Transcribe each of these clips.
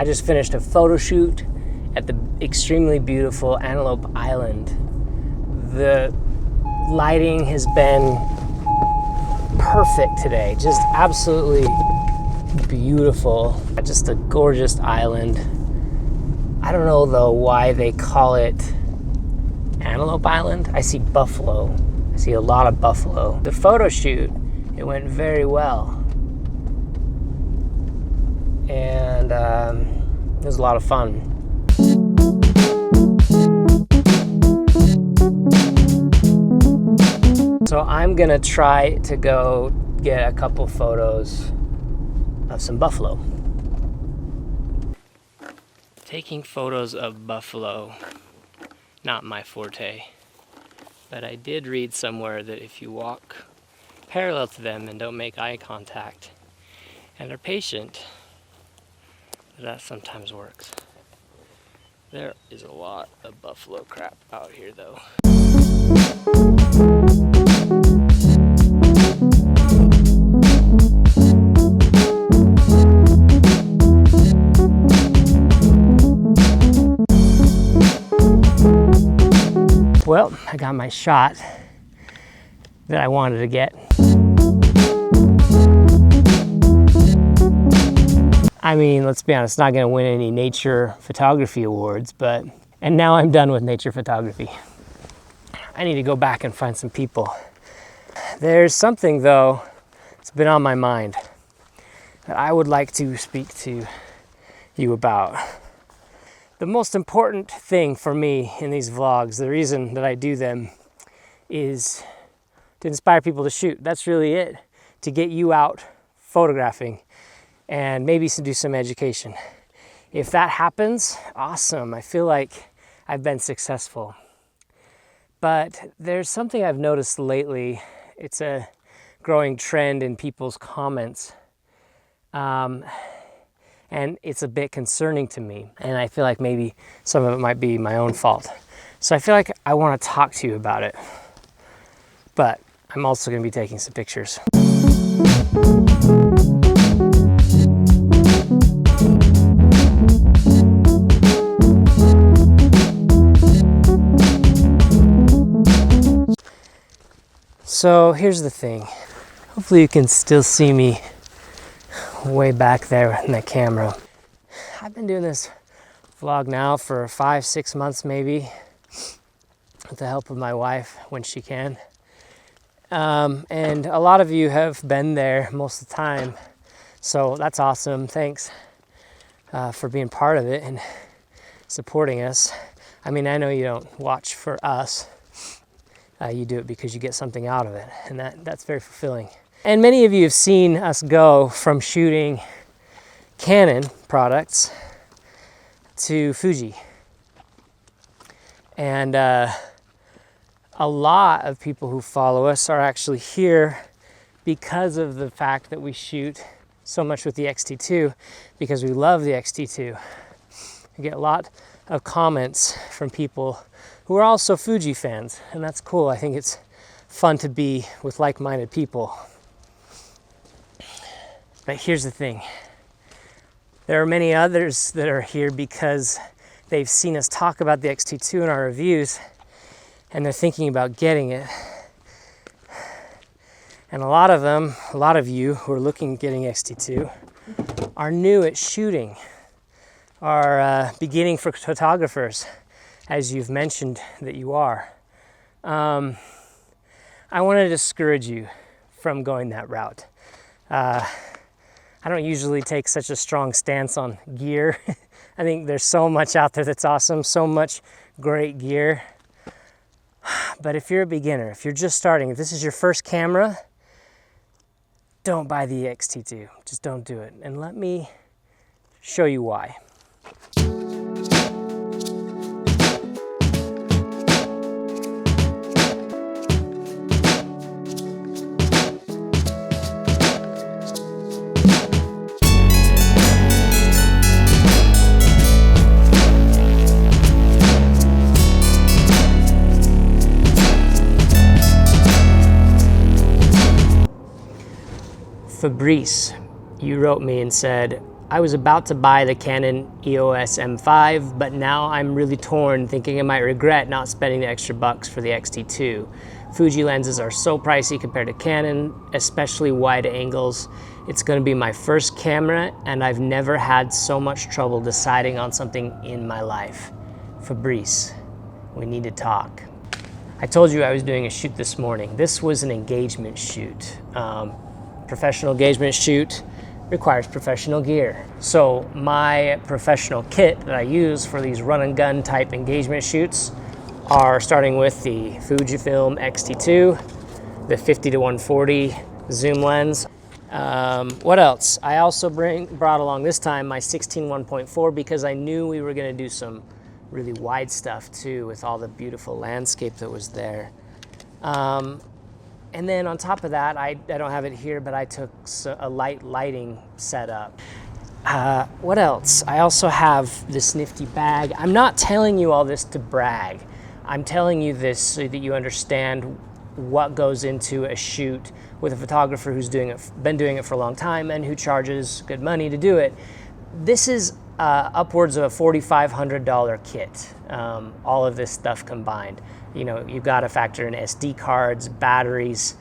just finished a photo shoot at the extremely beautiful Antelope Island. The lighting has been perfect today, just absolutely beautiful. Just a gorgeous island. I don't know though why they call it Antelope Island. I see buffalo. I see a lot of buffalo. The photo shoot, it went very well. And it was a lot of fun. So I'm gonna try to go get a couple photos of some buffalo. Taking photos of buffalo, not my forte, but I did read somewhere that if you walk parallel to them and don't make eye contact and are patient, that sometimes works. There is a lot of buffalo crap out here though. Well, I got my shot that I wanted to get. I mean, let's be honest, it's not gonna win any nature photography awards, and now I'm done with nature photography. I need to go back and find some people. There's something though, that's been on my mind that I would like to speak to you about. The most important thing for me in these vlogs, the reason that I do them, is to inspire people to shoot. That's really it, to get you out photographing and maybe do some education. If that happens, awesome. I feel like I've been successful. But there's something I've noticed lately. It's a growing trend in people's comments. And it's a bit concerning to me. And I feel like maybe some of it might be my own fault. So I feel like I want to talk to you about it. But I'm also going to be taking some pictures. So here's the thing. Hopefully you can still see me way back there in the camera. I've been doing this vlog now for 5-6 months maybe, with the help of my wife when she can. And a lot of you have been there most of the time, so that's awesome. Thanks for being part of it and supporting us. I mean, I know you don't watch for us. You do it because you get something out of it, and that's very fulfilling. And many of you have seen us go from shooting Canon products to Fuji. And a lot of people who follow us are actually here because of the fact that we shoot so much with the X-t2, because we love the X-t2. We get a lot of comments from people who are also Fuji fans, and that's cool. I think it's fun to be with like-minded people. But here's the thing. There are many others that are here because they've seen us talk about the X-t2 in our reviews, and they're thinking about getting it. And a lot of you who are looking at getting X-t2 are new at shooting, are beginning for photographers, as you've mentioned that you are. I want to discourage you from going that route. I don't usually take such a strong stance on gear. I think there's so much out there that's awesome, so much great gear. But if you're a beginner, if you're just starting, if this is your first camera, don't buy the X-t2. Just don't do it. And let me show you why. Fabrice, you wrote me and said, I was about to buy the Canon EOS M5, but now I'm really torn, thinking I might regret not spending the extra bucks for the X-t2. Fuji lenses are so pricey compared to Canon, especially wide angles. It's going to be my first camera, and I've never had so much trouble deciding on something in my life. Fabrice, we need to talk. I told you I was doing a shoot this morning. This was an engagement shoot. Professional engagement shoot requires professional gear. So my professional kit that I use for these run and gun type engagement shoots are starting with the Fujifilm X-t2, the 50-140 zoom lens. What else? I also brought along this time my 16-1.4 because I knew we were gonna do some really wide stuff too with all the beautiful landscape that was there. And then on top of that, I don't have it here, but I took a lighting setup. What else? I also have this nifty bag. I'm not telling you all this to brag. I'm telling you this so that you understand what goes into a shoot with a photographer who's been doing it for a long time and who charges good money to do it. This is upwards of a $4,500 kit, all of this stuff combined. You know, you've got to factor in SD cards, batteries.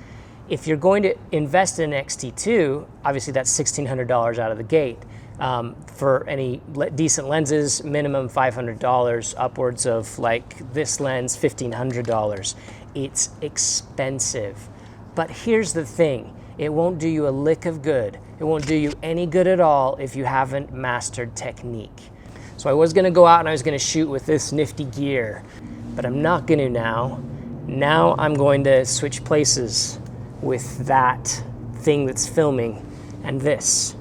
If you're going to invest in an X-t2, obviously that's $1,600 out of the gate. For any decent lenses, minimum $500, upwards of like this lens, $1,500. It's expensive. But here's the thing, it won't do you a lick of good. It won't do you any good at all if you haven't mastered technique. So I was gonna go out and I was gonna shoot with this nifty gear, but I'm not gonna now. Now I'm going to switch places with that thing that's filming and this.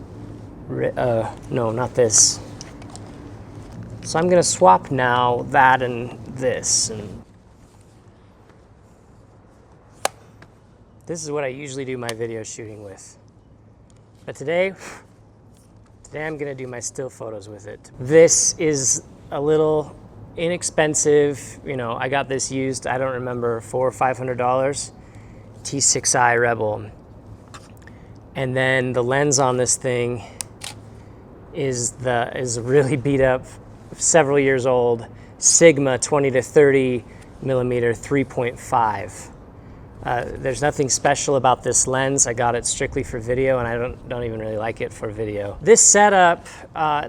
No, not this. So I'm gonna swap now that and this. And this is what I usually do my video shooting with. But today I'm gonna do my still photos with it. This is a little inexpensive. You know, I got this used, I don't remember, $400 or $500. T6i Rebel. And then the lens on this thing is really beat up, several years old, Sigma 20 to 30 millimeter 3.5. There's nothing special about this lens. I got it strictly for video, and I don't even really like it for video. This setup,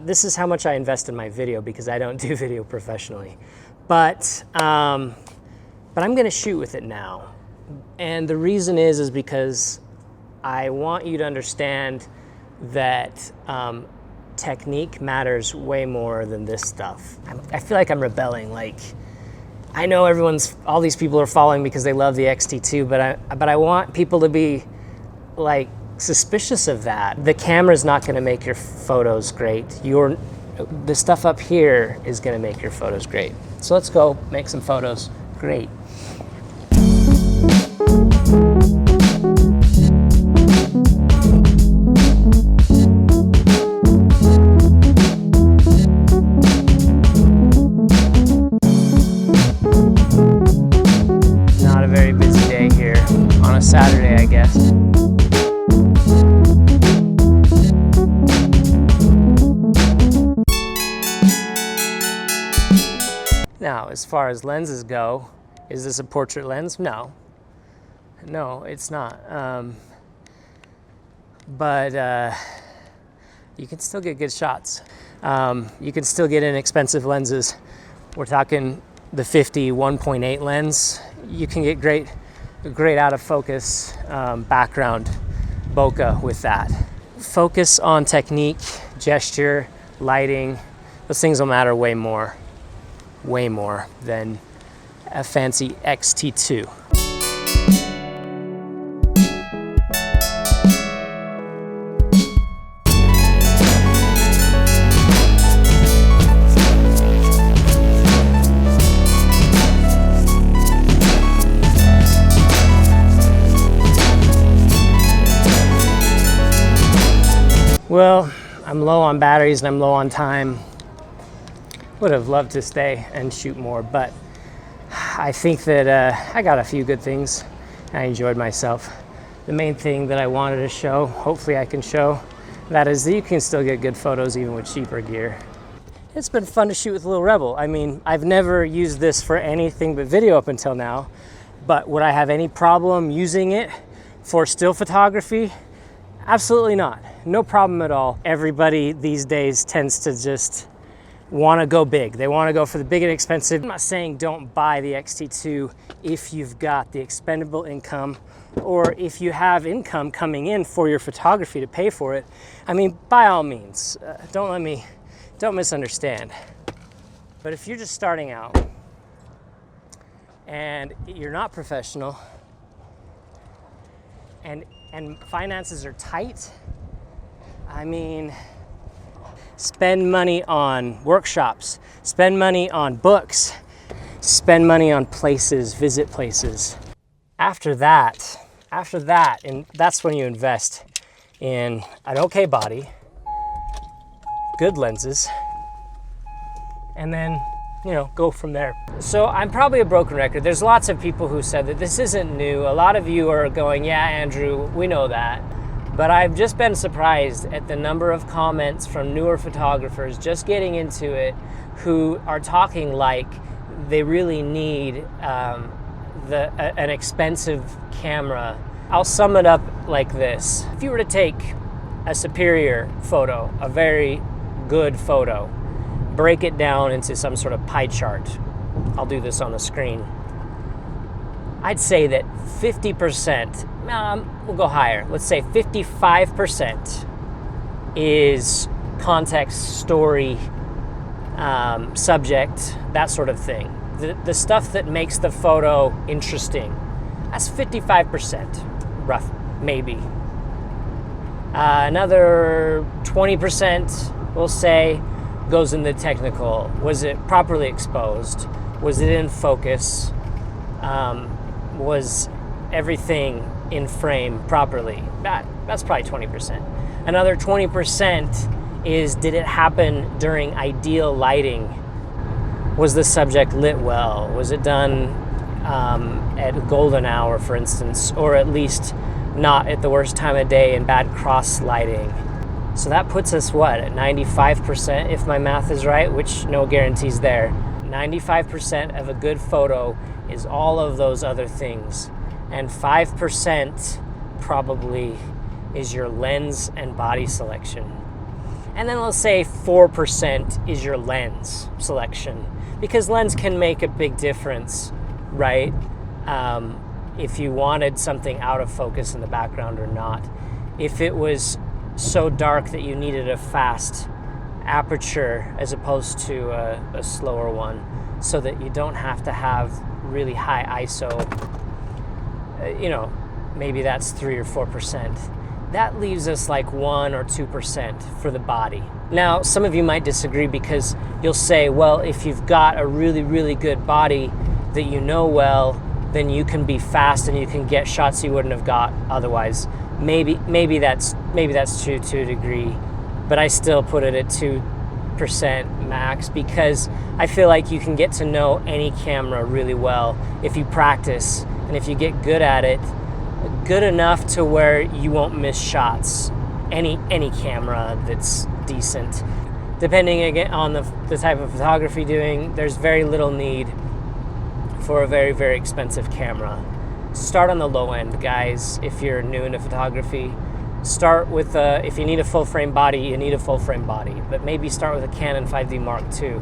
this is how much I invest in my video because I don't do video professionally. But I'm gonna shoot with it now. And the reason is because I want you to understand that technique matters way more than this stuff. I feel like I'm rebelling. Like, I know all these people are following because they love the X-t2, but I want people to be like suspicious of that. The camera's not gonna make your photos great. The stuff up here is gonna make your photos great. So let's go make some photos great. Not a very busy day here on a Saturday, I guess. Now, as far as lenses go, is this a portrait lens? No. No, it's not. But you can still get good shots. You can still get inexpensive lenses. We're talking the 50 1.8 lens. You can get great out of focus background bokeh with that. Focus on technique, gesture, lighting. Those things will matter way more than a fancy X-t2. Well, I'm low on batteries and I'm low on time. Would have loved to stay and shoot more, but I think that I got a few good things. I enjoyed myself. The main thing that I wanted to show, hopefully I can show, That is, you can still get good photos even with cheaper gear. It's been fun to shoot with a little Rebel. I mean, I've never used this for anything but video up until now, but would I have any problem using it for still photography? Absolutely not. No problem at all. Everybody these days tends to just want to go big. They want to go for the big and expensive. I'm not saying don't buy the X-t2 if you've got the expendable income, or if you have income coming in for your photography to pay for it. I mean, by all means, don't misunderstand. But if you're just starting out and you're not professional and finances are tight, I mean, spend money on workshops, spend money on books, spend money on places, visit places. After that, and that's when you invest in an okay body, good lenses, and then, you know, go from there. So I'm probably a broken record. There's lots of people who said that this isn't new. A lot of you are going, yeah, Andrew, we know that. But I've just been surprised at the number of comments from newer photographers just getting into it who are talking like they really need an expensive camera. I'll sum it up like this. If you were to take a superior photo, a very good photo, break it down into some sort of pie chart. I'll do this on the screen. I'd say that 50%, we'll go higher. Let's say 55% is context, story, subject, that sort of thing. The stuff that makes the photo interesting. That's 55%, rough, maybe. Another 20%, we'll say, goes in the technical. Was it properly exposed? Was it in focus? Was everything in frame properly? That's probably 20%. Another 20% is, did it happen during ideal lighting? Was the subject lit well? Was it done at a golden hour, for instance, or at least not at the worst time of day in bad cross lighting? So that puts us, what, at 95%, if my math is right, which no guarantees there. 95% of a good photo is all of those other things. And 5% probably is your lens and body selection. And then let's say 4% is your lens selection, because lens can make a big difference, right? If you wanted something out of focus in the background or not. If it was so dark that you needed a fast aperture as opposed to a slower one, so that you don't have to have really high ISO, you know, maybe that's 3 or 4%. That leaves us like 1 or 2% for the body. Now, some of you might disagree, because you'll say, well, if you've got a really, really good body that you know well, then you can be fast and you can get shots you wouldn't have got otherwise. Maybe that's true to a degree, but I still put it at 2% max, because I feel like you can get to know any camera really well if you practice and if you get good at it, good enough to where you won't miss shots. Any camera that's decent. Depending again on the type of photography doing, there's very little need for a very, very expensive camera. Start on the low end, guys. If you're new into photography, start with if you need a full frame body, you need a full frame body, but maybe start with a Canon 5D Mark II.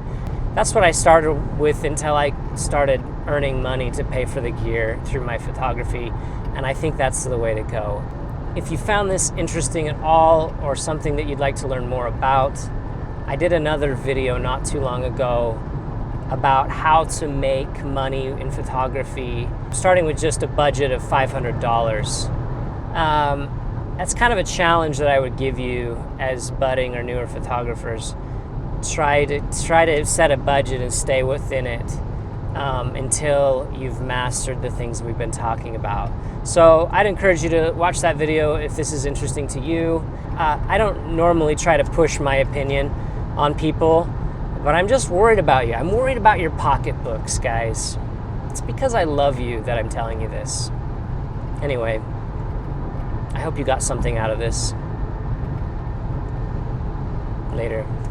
That's what I started with until I started earning money to pay for the gear through my photography, and I think that's the way to go. If you found this interesting at all, or something that you'd like to learn more about, I did another video not too long ago about how to make money in photography, starting with just a budget of $500. That's kind of a challenge that I would give you as budding or newer photographers. Try to set a budget and stay within it until you've mastered the things we've been talking about. So I'd encourage you to watch that video if this is interesting to you. I don't normally try to push my opinion on people, but I'm just worried about you. I'm worried about your pocketbooks, guys. It's because I love you that I'm telling you this. Anyway, I hope you got something out of this. later.